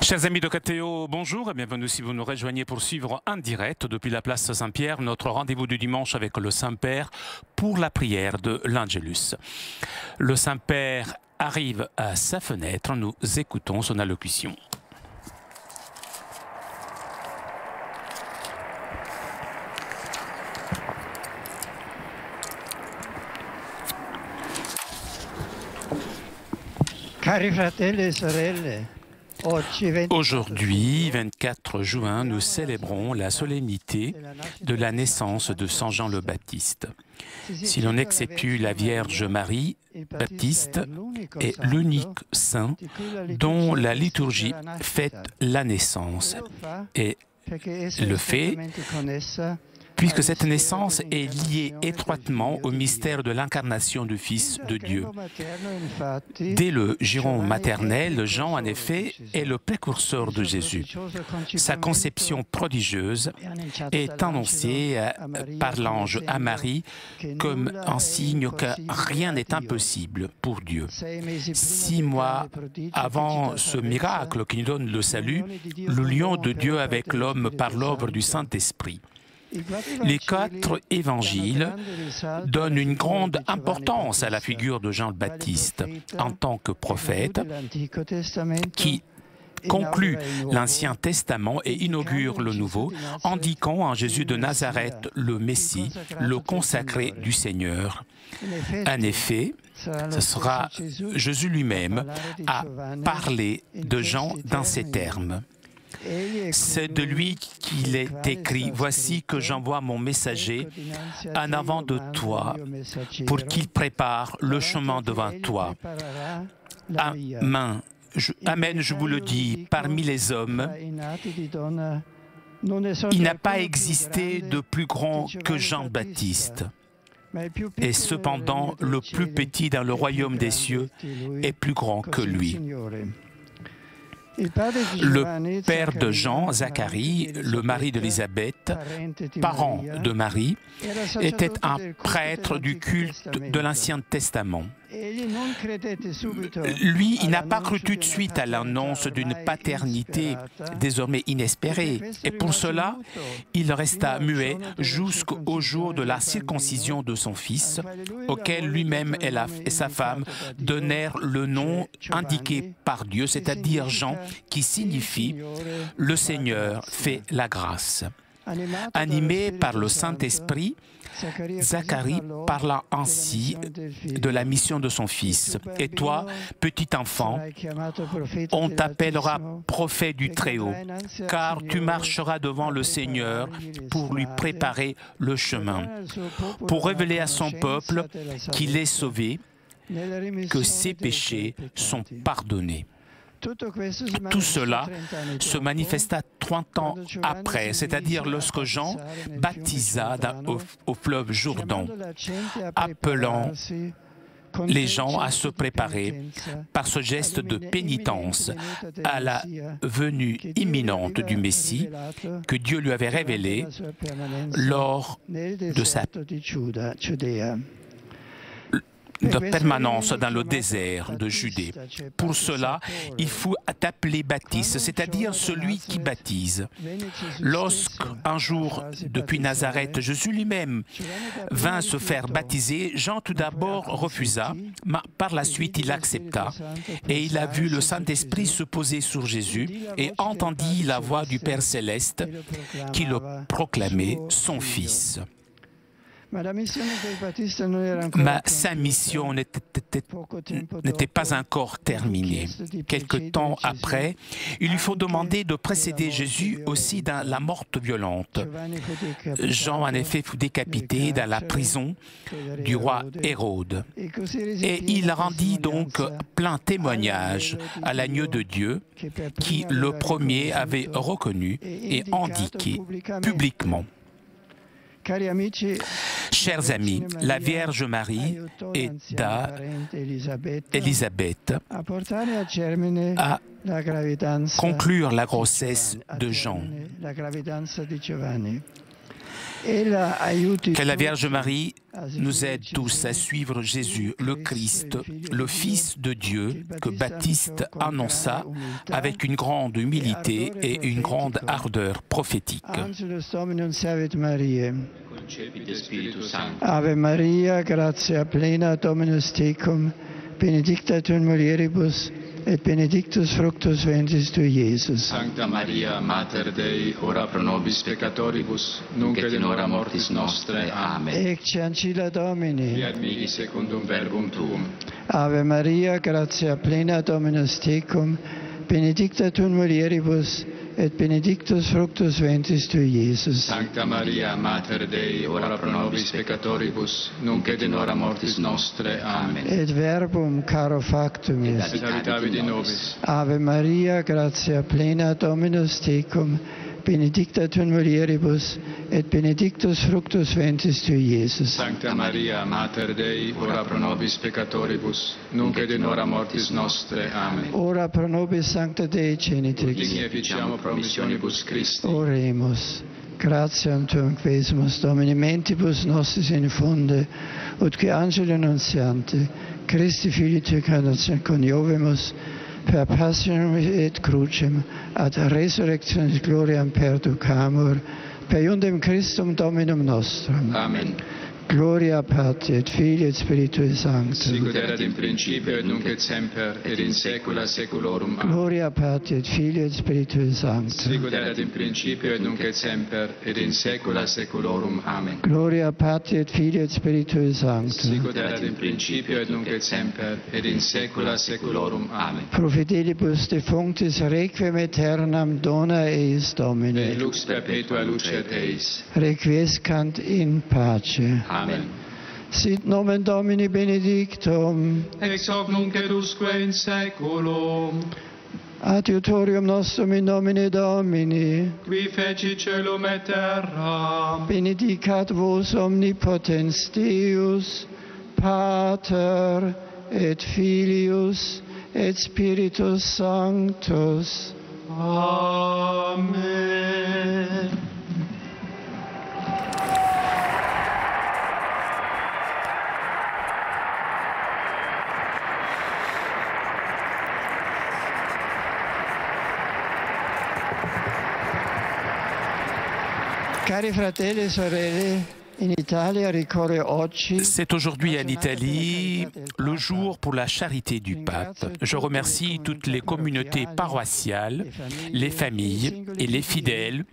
Chers amis de KTO, bonjour et bienvenue si vous nous rejoignez pour suivre en direct depuis la place Saint-Pierre notre rendez-vous du dimanche avec le Saint-Père pour la prière de l'Angelus. Le Saint-Père arrive à sa fenêtre, nous écoutons son allocution. Cari fratelli e sorelle, aujourd'hui, 24 juin, nous célébrons la solennité de la naissance de Saint Jean le Baptiste. Si l'on exceptue la Vierge Marie, Baptiste est l'unique saint dont la liturgie fête la naissance. Et le fait puisque cette naissance est liée étroitement au mystère de l'incarnation du Fils de Dieu. Dès le giron maternel, Jean, en effet, est le précurseur de Jésus. Sa conception prodigieuse est annoncée par l'ange à Marie comme un signe que rien n'est impossible pour Dieu. 6 mois avant ce miracle qui nous donne le salut, le lion de Dieu avec l'homme par l'œuvre du Saint-Esprit. Les 4 évangiles donnent une grande importance à la figure de Jean le Baptiste en tant que prophète qui conclut l'Ancien Testament et inaugure le Nouveau, indiquant en Jésus de Nazareth le Messie, le consacré du Seigneur. En effet, ce sera Jésus lui-même à parler de Jean dans ces termes. C'est de lui qu'il est écrit « Voici que j'envoie mon messager en avant de toi pour qu'il prépare le chemin devant toi. » Amen, je vous le dis, parmi les hommes, il n'a pas existé de plus grand que Jean-Baptiste. Et cependant, le plus petit dans le royaume des cieux est plus grand que lui. Le père de Jean, Zacharie, le mari d'Élisabeth, parent de Marie, était un prêtre du culte de l'Ancien Testament. Lui, il n'a pas cru tout de suite à l'annonce d'une paternité désormais inespérée. Et pour cela, il resta muet jusqu'au jour de la circoncision de son fils, auquel lui-même et sa femme donnèrent le nom indiqué par Dieu, c'est-à-dire Jean, qui signifie « Le Seigneur fait la grâce ». Animé par le Saint-Esprit, Zacharie parla ainsi de la mission de son fils. « Et toi, petit enfant, on t'appellera prophète du Très-Haut, car tu marcheras devant le Seigneur pour lui préparer le chemin, pour révéler à son peuple qu'il est sauvé, que ses péchés sont pardonnés. » Tout cela se manifesta 30 ans après, c'est-à-dire lorsque Jean baptisa au fleuve Jourdain, appelant les gens à se préparer par ce geste de pénitence à la venue imminente du Messie que Dieu lui avait révélé lors de sa permanence dans le désert de Judée. Pour cela, il faut t'appeler Baptiste, c'est-à-dire celui qui baptise. Lorsqu'un jour, depuis Nazareth, Jésus lui-même vint se faire baptiser, Jean tout d'abord refusa, mais par la suite il accepta, et il a vu le Saint-Esprit se poser sur Jésus et entendit la voix du Père Céleste qui le proclamait son Fils. Mais sa mission n'était pas encore terminée. Quelque temps après, il lui faut demander de précéder Jésus aussi dans la mort violente. Jean, en effet, fut décapité dans la prison du roi Hérode. Et il rendit donc plein témoignage à l'agneau de Dieu qui, le premier, avait reconnu et indiqué publiquement. Chers amis, la Vierge Marie aida Élisabeth à conclure la grossesse de Jean. Que la Vierge Marie nous aide tous à suivre Jésus, le Christ, le Fils de Dieu, que Baptiste annonça avec une grande humilité et une grande ardeur prophétique. Ave Maria, gratia plena, Dominus tecum, benedicta tu in mulieribus, et benedictus fructus ventris tui, Iesus. Sancta Maria, Mater Dei, ora pro nobis peccatoribus, nunc et in hora mortis nostre. Amen. Ecce ancilla Domini. Fiat mihi secundum verbum tuum. Ave Maria, gratia plena, Dominus tecum, benedicta tu in mulieribus, et benedictus fructus ventris tui, Iesus. Sancta Maria, Mater Dei, ora pro nobis peccatoribus, nunc et in hora mortis nostre. Amen. Et verbum caro factum est. Et habitavit in nobis. Ave Maria, gratia plena, Dominus tecum, benedicta tu in mulieribus, et benedictus fructus ventris tui, Iesus. Sancta Maria, Mater Dei, ora pro nobis peccatoribus, nunc et in hora mortis nostre. Amen. Ora pro nobis sancta Dei genitrix. Digni efficiamo promissionibus Christi. Oremus. Gratiam tuam quesumus, Domini, mentibus nostris infunde, ut que angelo annunciante, Christi Filii tui carnatione coniovemus, per passionem et crucem, ad resurrectionis gloriam perducamur, per iundem Christum Dominum nostrum. Amen. Gloria Patri et Filii et Spiritui Sancti. Sicut erat in principio et nunc et semper et in saecula saeculorum. Amen. Gloria Patri et Filii et Spiritui Sancti. Sicut erat in principio et nunc et semper et in saecula saeculorum. Amen. Gloria Patri et Filii et Spiritui Sancti. Sicut erat in principio et nunc et semper et in saecula saeculorum. Amen. Pro fidelibus defunctis requiem aeternam dona eis Domine. Et lux perpetua lucet eis. Requiescant in pace. Amen. Sit nomen Domini benedictum. Ex hoc nunc et usque in saeculum. Adiutorium nostrum in nomine Domini. Qui feci celum et terra. Benedicat vos omnipotens Deus, Pater et Filius et Spiritus Sanctus. Amen. Cari fratelli e sorelle, in Italia ricorre oggi. C'est aujourd'hui en Italie le jour pour la charité du pape. Je remercie toutes les communautés paroissiales, les familles et les fidèles.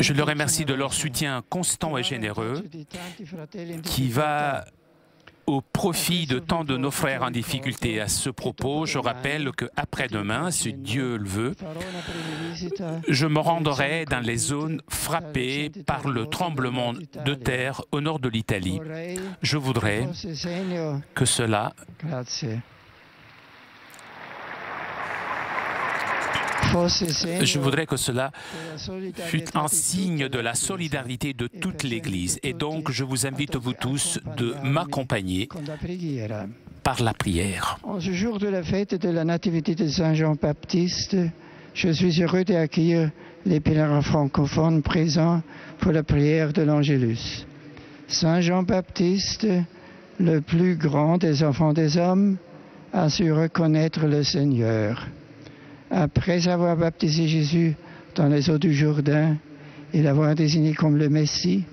Je les remercie de leur soutien constant et généreux qui va au profit de tant de nos frères en difficulté. À ce propos, je rappelle qu'après-demain, si Dieu le veut, je me rendrai dans les zones frappées par le tremblement de terre au nord de l'Italie. Je voudrais que cela fût un signe de la solidarité de toute l'Église. Et donc, je vous invite, vous tous, de m'accompagner par la prière. En ce jour de la fête de la Nativité de Saint Jean-Baptiste, je suis heureux d'accueillir les pèlerins francophones présents pour la prière de l'Angélus. Saint Jean-Baptiste, le plus grand des enfants des hommes, a su reconnaître le Seigneur. Après avoir baptisé Jésus dans les eaux du Jourdain et l'avoir désigné comme le Messie,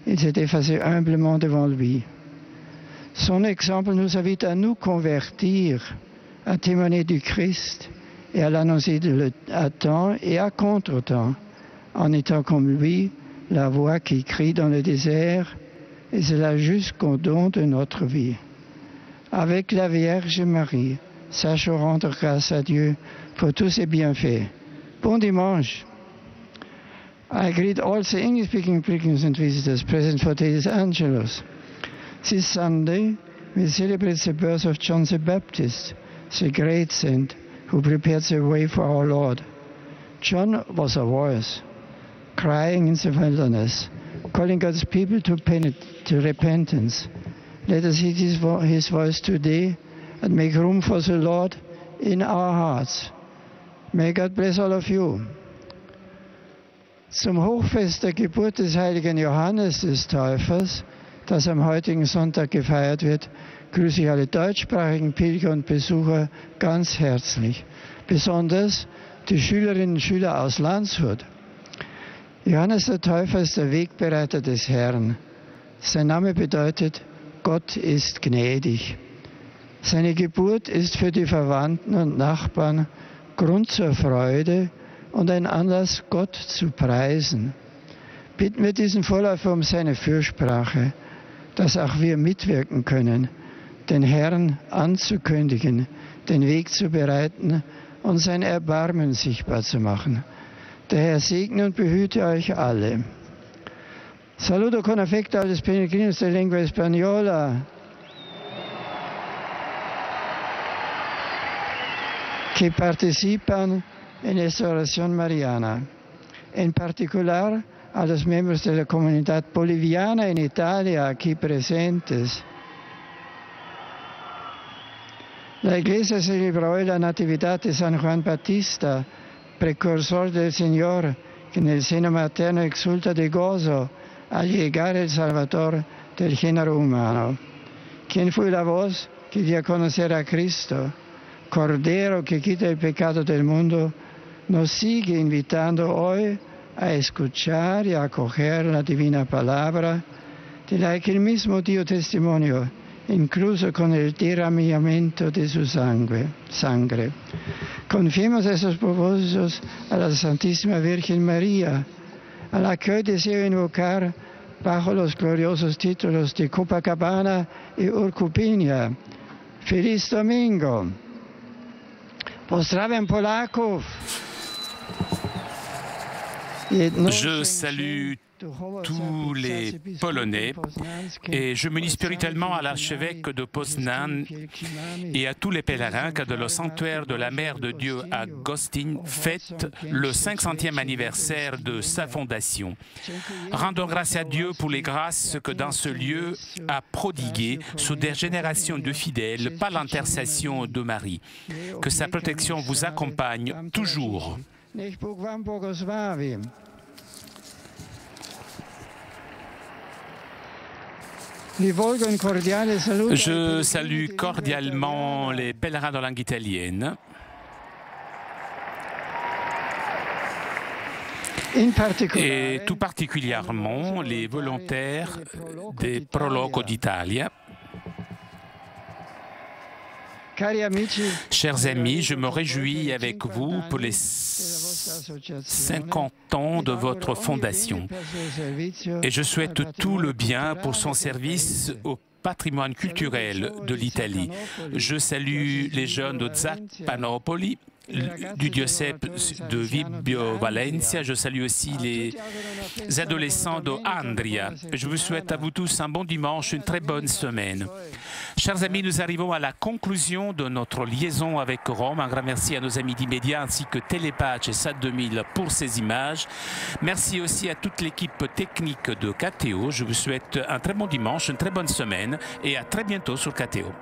il s'est effacé humblement devant lui. Son exemple nous invite à nous convertir, à témoigner du Christ et à l'annoncer à temps et à contre-temps, en étant comme lui la voix qui crie dans le désert, et cela jusqu'au don de notre vie. Avec la Vierge Marie, sachons rendre grâce à Dieu pour tous ses bienfaits. Bon dimanche. I greet all the English-speaking pilgrims and visitors present for today's Angelus. This Sunday, we celebrate the birth of John the Baptist, the great saint who prepared the way for our Lord. John was a voice, crying in the wilderness, calling God's people to repentance. Let us heed his voice today and make room for the Lord in our hearts. May God bless all of you. Zum Hochfest der Geburt des heiligen Johannes des Täufers, das am heutigen Sonntag gefeiert wird, grüße ich alle deutschsprachigen Pilger und Besucher ganz herzlich. Besonders die Schülerinnen und Schüler aus Landshut. Johannes der Täufer ist der Wegbereiter des Herrn. Sein Name bedeutet, Gott ist gnädig. Seine Geburt ist für die Verwandten und Nachbarn Grund zur Freude und ein Anlass, Gott zu preisen. Bitten wir diesen Vorläufer um seine Fürsprache, dass auch wir mitwirken können, den Herrn anzukündigen, den Weg zu bereiten und sein Erbarmen sichtbar zu machen. Der Herr segne und behüte euch alle. Saludo con affecto a los peregrinos de lengua española que participan en esta oración mariana, en particular a los miembros de la comunidad boliviana en Italia aquí presentes. La Iglesia celebró hoy la Natividad de San Juan Bautista, precursor del Señor, que en el seno materno exulta de gozo al llegar el Salvador del género humano. ¿Quién fue la voz que dio a conocer a Cristo? Cordero que quita el pecado del mundo, nos sigue invitando hoy a escuchar y a acoger la divina palabra, de la que el mismo dio testimonio, incluso con el derramamiento de su sangre. Confiemos esos propósitos a la Santísima Virgen María, a la que hoy deseo invocar bajo los gloriosos títulos de Copacabana y Urkupinia. Feliz Domingo! Pozdrawiam Polaków! Je salue tous les Polonais et je m'unis spirituellement à l'archevêque de Poznan et à tous les pèlerins car le sanctuaire de la Mère de Dieu à Gostyń fête le 500e anniversaire de sa fondation. Rendons grâce à Dieu pour les grâces que dans ce lieu a prodiguées sous des générations de fidèles par l'intercession de Marie. Que sa protection vous accompagne toujours. Je salue cordialement les pèlerins de langue italienne et tout particulièrement les volontaires des Prologo d'Italia. Chers amis, je me réjouis avec vous pour les 50 ans de votre fondation et je souhaite tout le bien pour son service au patrimoine culturel de l'Italie. Je salue les jeunes de Zapanopoli, du diocèse de Vibbio Valencia. Je salue aussi les adolescents de Andria. Je vous souhaite à vous tous un bon dimanche, une très bonne semaine. Chers amis, nous arrivons à la conclusion de notre liaison avec Rome. Un grand merci à nos amis d'Immédiat ainsi que Télépath et SAT 2000 pour ces images. Merci aussi à toute l'équipe technique de KTO. Je vous souhaite un très bon dimanche, une très bonne semaine et à très bientôt sur KTO.